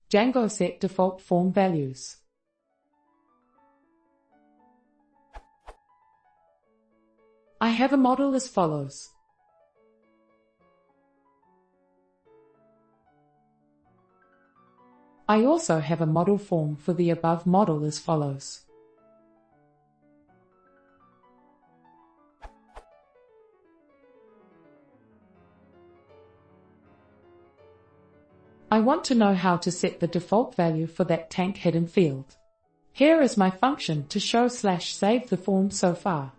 Django set default form values. I have a model as follows. I also have a model form for the above model as follows. I want to know how to set the default value for that tank hidden field. Here is my function to show/save the form so far.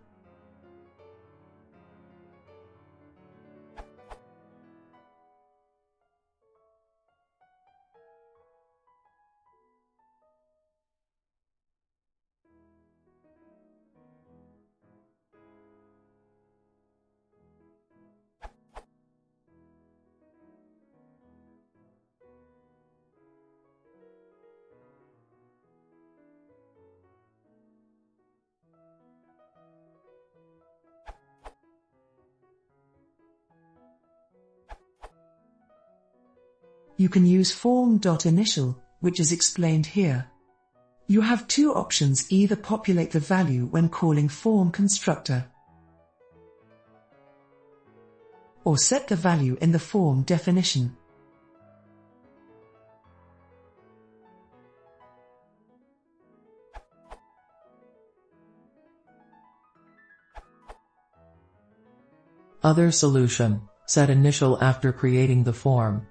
You can use form.initial, which is explained here. You have two options: either populate the value when calling form constructor, or set the value in the form definition. Other solution: set initial after creating the form.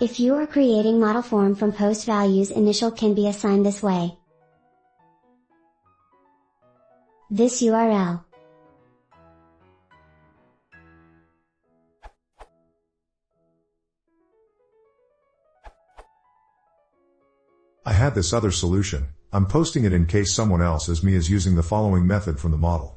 If you are creating model form from post values, initial can be assigned this way. This URL. I had this other solution. I'm posting it in case someone else as me is using the following method from the model.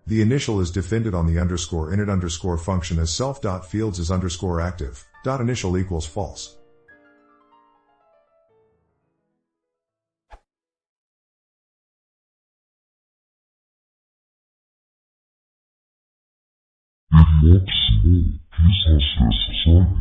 The initial is defined on the _init_ function as self.fields is _active. .initial equals false. It looks small. Please ask this